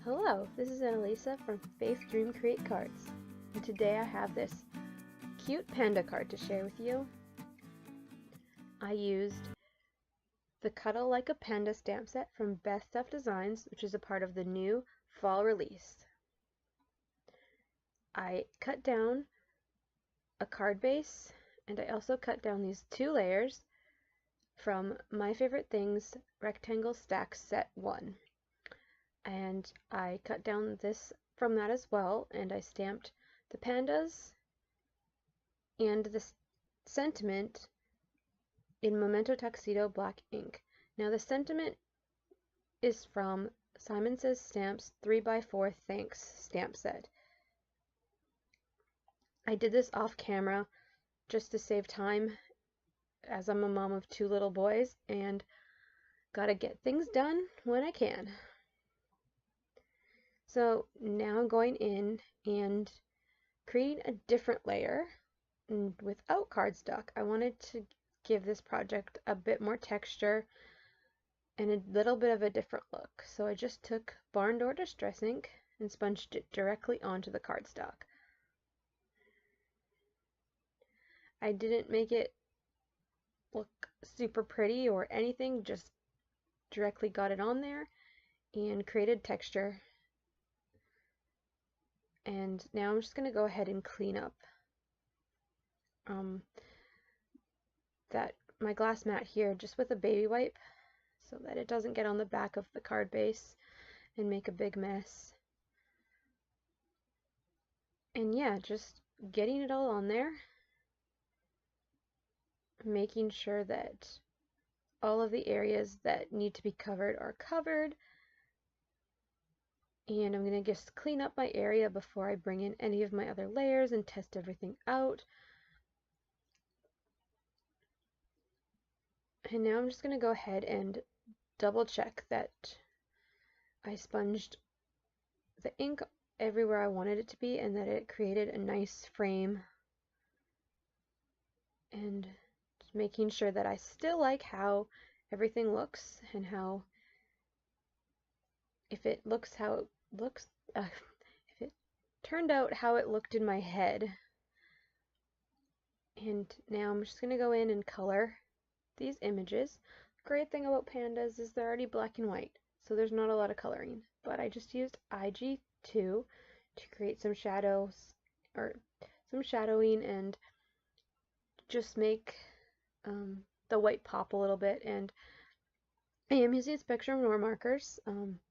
Hello, this is Annalisa from Faith Dream Create Cards, and today I have this cute panda card to share with you. I used the Cuddle Like a Panda stamp set from Beth Duff Designs, which is a part of the new fall release. I cut down a card base, and I also cut down these 2 layers from My Favorite Things Rectangle Stack Set 1. And I cut down this from that as well, and I stamped the pandas and the sentiment in Memento Tuxedo black ink. Now the sentiment is from Simon Says Stamps 3x4 Thanks stamp set. I did this off camera just to save time, as I'm a mom of 2 little boys and gotta get things done when I can. So now I'm going in and creating a different layer without cardstock. I wanted to give this project a bit more texture and a little bit of a different look. So I just took Barn Door Distress ink and sponged it directly onto the cardstock. I didn't make it look super pretty or anything, just directly got it on there and created texture. And now I'm just going to go ahead and clean up my glass mat here just with a baby wipe so that it doesn't get on the back of the card base and make a big mess. And yeah, just getting it all on there, making sure that all of the areas that need to be covered are covered. And I'm going to just clean up my area before I bring in any of my other layers and test everything out. And now I'm just going to go ahead and double check that I sponged the ink everywhere I wanted it to be and that it created a nice frame, and just making sure that I still like how everything looks and how if it looks how it looks if it turned out how it looked in my head. And now I'm just going to go in and color these images. The great thing about pandas is they're already black and white, so there's not a lot of coloring, but I just used IG2 to create some shadows or some shadowing and just make the white pop a little bit. And I am using Spectrum Noir markers,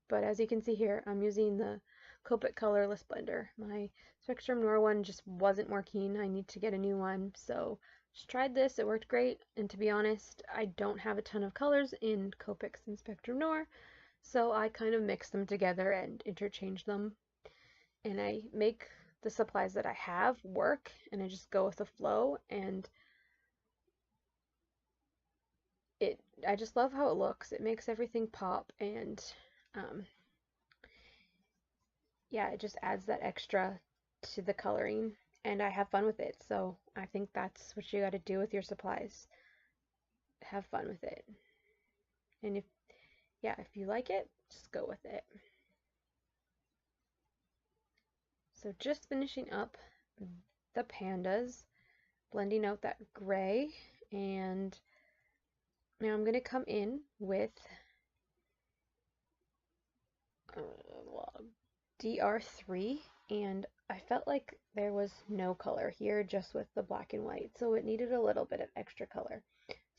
but as you can see here, I'm using the Copic colorless blender. My Spectrum Noir one just wasn't working. I need to get a new one, so just tried this. It worked great, and to be honest, I don't have a ton of colors in Copics and Spectrum Noir, so I kind of mix them together and interchange them, and I make the supplies that I have work, and I just go with the flow. And I just love how it looks. It makes everything pop, and yeah, it just adds that extra to the coloring, and I have fun with it. So I think that's what you got to do with your supplies. Have fun with it. And if you like it, just go with it. So just finishing up the pandas, blending out that gray, and now I'm going to come in with DR3, and I felt like there was no color here just with the black and white, so it needed a little bit of extra color.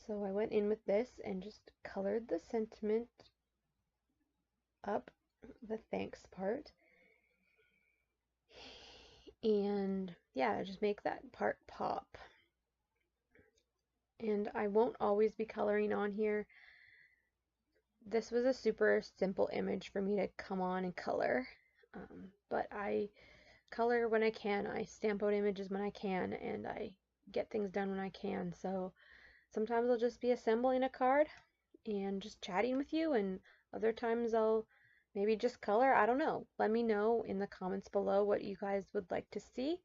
So I went in with this and just colored the sentiment up, the thanks part, and yeah, just make that part pop. And I won't always be coloring on here. This was a super simple image for me to come on and color, but I color when I can. I stamp out images when I can, and I get things done when I can. So sometimes I'll just be assembling a card and just chatting with you, and other times I'll maybe just color. I don't know. Let me know in the comments below what you guys would like to see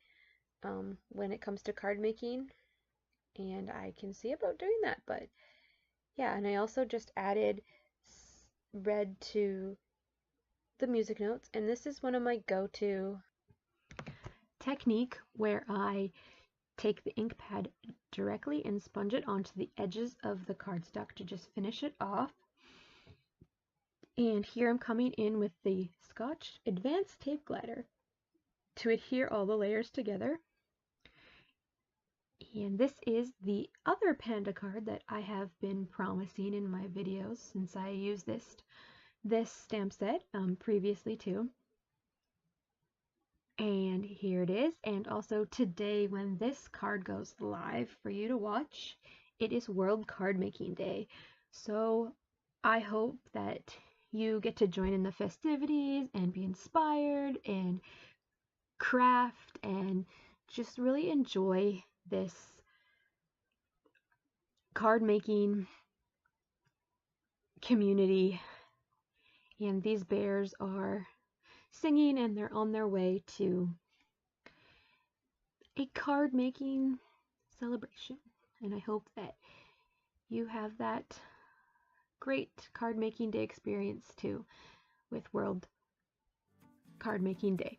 when it comes to card making, and I can see about doing that. But yeah, and I also just added red to the music notes, and this is one of my go-to technique where I take the ink pad directly and sponge it onto the edges of the cardstock to just finish it off. And here I'm coming in with the Scotch Advanced Tape Glider to adhere all the layers together. And this is the other panda card that I have been promising in my videos since I used this stamp set previously too. And here it is. And also today, when this card goes live for you to watch, it is World Card Making Day. So I hope that you get to join in the festivities and be inspired and craft and just really enjoy this card making community. And these bears are singing and they're on their way to a card making celebration. And I hope that you have that great card making day experience too with World Card Making Day.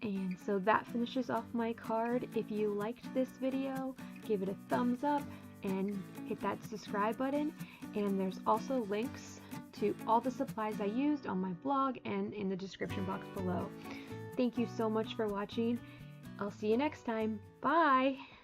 And so that finishes off my card. If you liked this video, give it a thumbs up and hit that subscribe button. And there's also links to all the supplies I used on my blog and in the description box below. Thank you so much for watching. I'll see you next time. Bye!